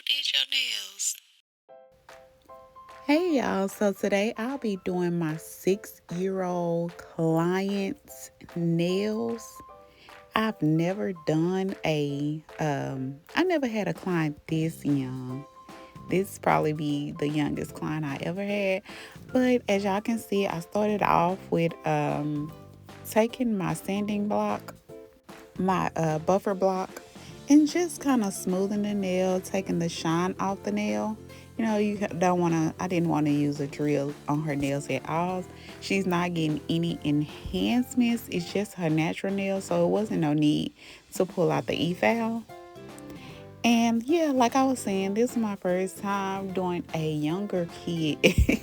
did your nails? Hey y'all, so today I'll be doing my 6-year-old client's nails. I've never done I never had a client this young. This probably be the youngest client I ever had. But as y'all can see, I started off with taking my sanding block, my buffer block, and just kind of smoothing the nail, taking the shine off the nail. You don't want to, I didn't want to use a drill on her nails at all. She's not getting any enhancements. It's just her natural nails, so it wasn't no need to pull out the e-file. And yeah, like I was saying, this is my first time doing a younger kid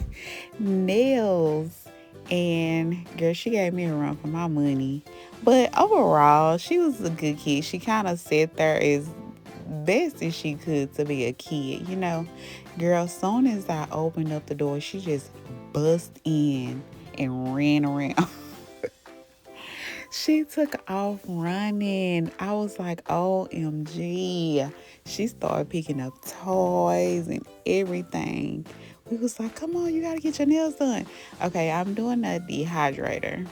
nails. And girl, she gave me a run for my money. But overall, she was a good kid. She kind of sat there as best as she could to be a kid. Girl, soon as I opened up the door, she just bust in and ran around. She took off running. I was like, OMG. She started picking up toys and everything. We was like, come on, you gotta get your nails done. Okay, I'm doing a dehydrator.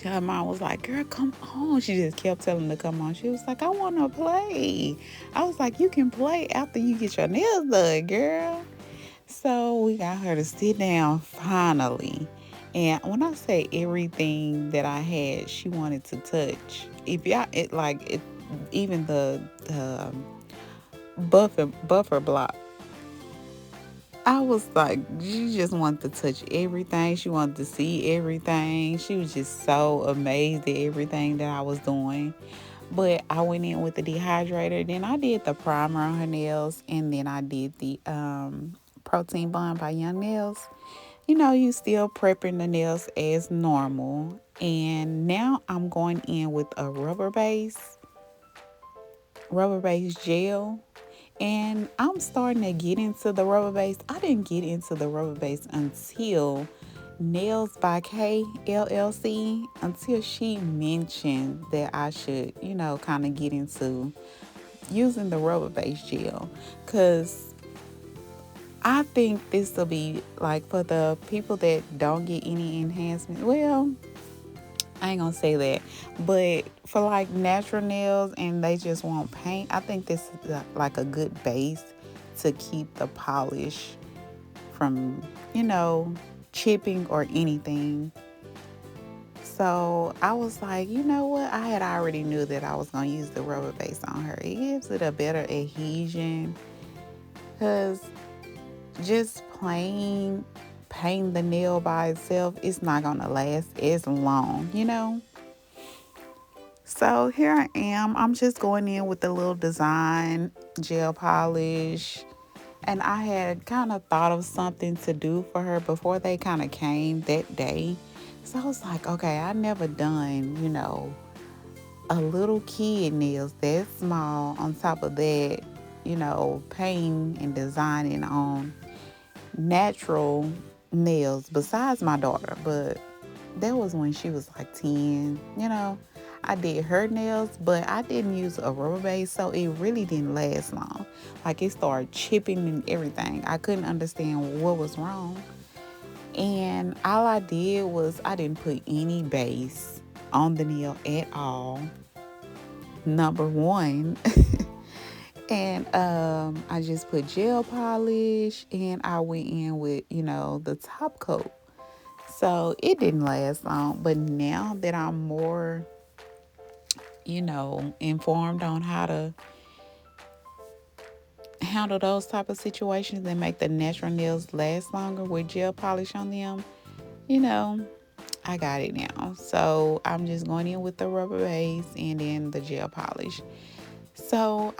Her mom was like, girl, come on. She just kept telling her to come on. She was like, I want to play. I was like, you can play after you get your nails done, girl. So we got her to sit down finally. And when I say everything that I had, she wanted to touch. If y'all, even the buffer block. I was like, she just wanted to touch everything. She wanted to see everything. She was just so amazed at everything that I was doing. But I went in with the dehydrator. Then I did the primer on her nails. And then I did the protein bond by Young Nails. You still prepping the nails as normal. And now I'm going in with a rubber base gel. And I'm starting to get into the rubber base. I didn't get into the rubber base until Nails by K LLC, until she mentioned that I should, kind of get into using the rubber base gel. Because I think this will be like for the people that don't get any enhancement. Well, I ain't gonna say that, but for like natural nails and they just want paint, I think this is like a good base to keep the polish from, chipping or anything. So I was like, you know what? I had already knew that I was gonna use the rubber base on her. It gives it a better adhesion because just plain painting the nail by itself, it's not gonna last as long. So here I am. I'm just going in with a little design gel polish. And I had kind of thought of something to do for her before they kind of came that day. So I was like, okay, I never done, a little kid nails that small. On top of that, painting and designing on natural nails besides my daughter. But that was when she was like 10. I did her nails, but I didn't use a rubber base, so it really didn't last long. Like it started chipping and everything. I couldn't understand what was wrong. And all I did was I didn't put any base on the nail at all. Number one. And I just put gel polish and I went in with, the top coat. So it didn't last long. But now that I'm more, informed on how to handle those type of situations and make the natural nails last longer with gel polish on them, you know, I got it now. So I'm just going in with the rubber base and then the gel polish. So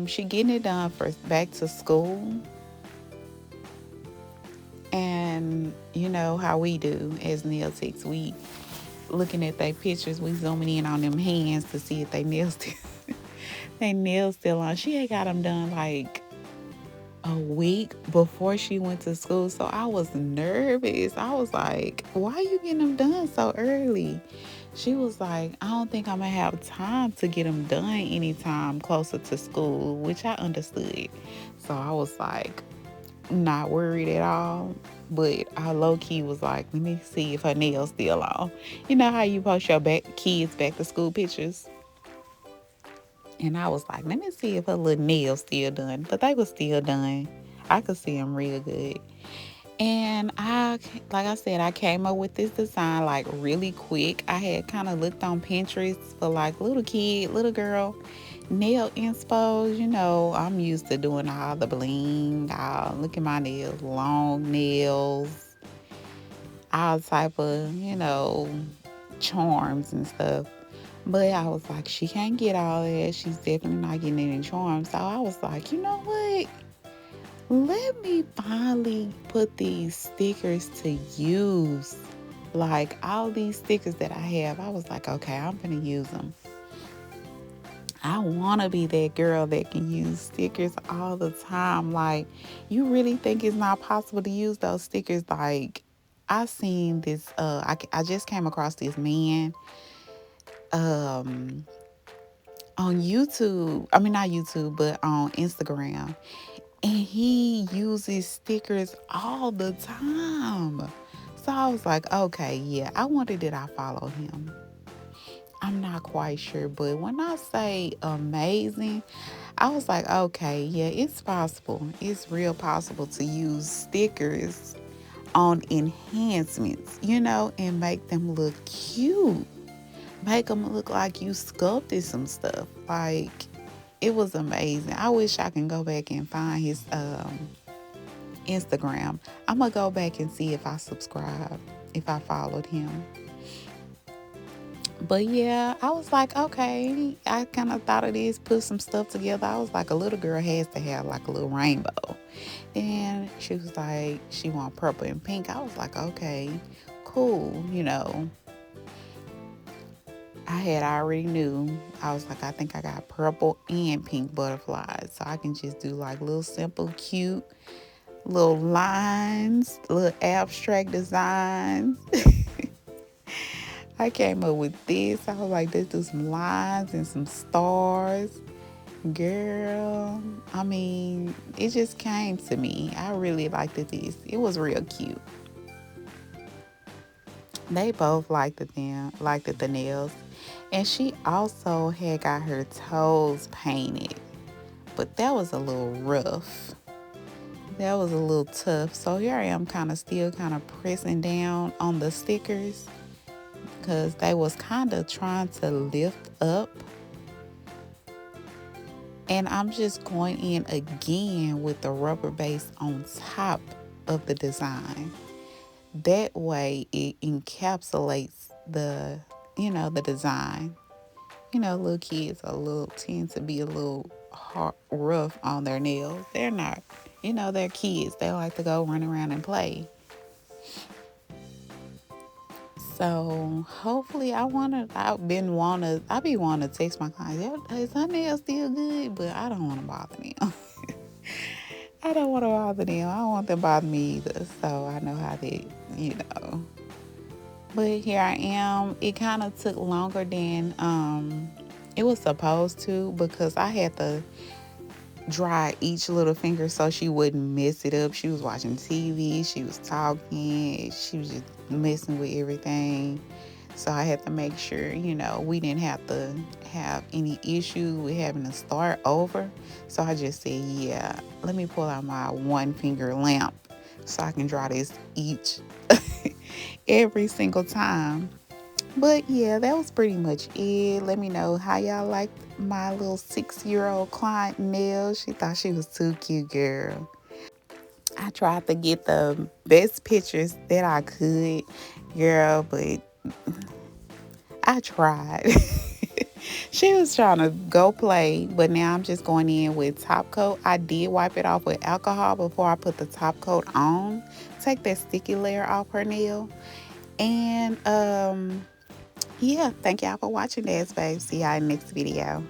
she getting it done for back to school. And you know how we do as nail techs, we looking at their pictures, we zooming in on them hands to see if they nails still they nails still on. She had got them done like a week before she went to school, so I was nervous. I was like, "Why are you getting them done so early?" She was like, I don't think I'm gonna have time to get them done anytime closer to school, which I understood. So I was like, not worried at all. But I low key was like, let me see if her nails still on. You know how you post your kids back to school pictures? And I was like, let me see if her little nails still done. But they were still done. I could see them real good. And like I said, I came up with this design like really quick. I had kind of looked on Pinterest for like little kid, little girl nail inspos. You know, I'm used to doing all the bling. Look at my nails, long nails, all type of, charms and stuff. But I was like, she can't get all that. She's definitely not getting any charms. So I was like, you know what? Let me finally put these stickers to use. Like all these stickers that I have, I was like, okay, I'm gonna use them. I want to be that girl that can use stickers all the time. Like, you really think it's not possible to use those stickers? Like, I seen this. I just came across this man. Um, on YouTube. I mean, not YouTube, but on Instagram, and he uses stickers all the time. So I was like, okay, yeah, I wonder did I follow him? I'm not quite sure, but when I say amazing, I was like, okay, yeah, it's possible. It's real possible to use stickers on enhancements, and make them look cute. Make them look like you sculpted some stuff. Like, it was amazing. I wish I can go back and find his Instagram. I'm gonna go back and see if I subscribed, if I followed him. But yeah, I was like, okay, I kind of thought of this, put some stuff together. I was like, a little girl has to have like a little rainbow. And she was like, she want purple and pink. I was like, okay, cool. I had already knew. I was like, I think I got purple and pink butterflies. So I can just do like little simple, cute little lines, little abstract designs. I came up with this. I was like, let's do some lines and some stars. Girl, I mean, it just came to me. I really liked this. It was real cute. They both liked the nails. And she also had got her toes painted. But that was a little rough. That was a little tough. So here I am still pressing down on the stickers because they was trying to lift up. And I'm just going in again with the rubber base on top of the design. That way it encapsulates the design. Little kids tend to be a little rough on their nails. They're not, they're kids. They like to go run around and play. So hopefully I be wanting to text my clients, is her nails still good? But I don't want to bother them. I don't want to bother them. I don't want them to bother me either. So I know how they. But here I am. It kind of took longer than it was supposed to because I had to dry each little finger so she wouldn't mess it up. She was watching TV, she was talking, she was just messing with everything. So I had to make sure, we didn't have to have any issue with having to start over. So I just said, yeah, let me pull out my one finger lamp so I can dry this each every single time. But yeah, that was pretty much it. Let me know how y'all liked my little 6-year-old client nails. She thought she was too cute, girl. I tried to get the best pictures that I could, girl, but I tried. She was trying to go play, but now I'm just going in with top coat. I did wipe it off with alcohol before I put the top coat on. Take that sticky layer off her nail. And yeah, thank y'all for watching this, babe. See y'all in the next video.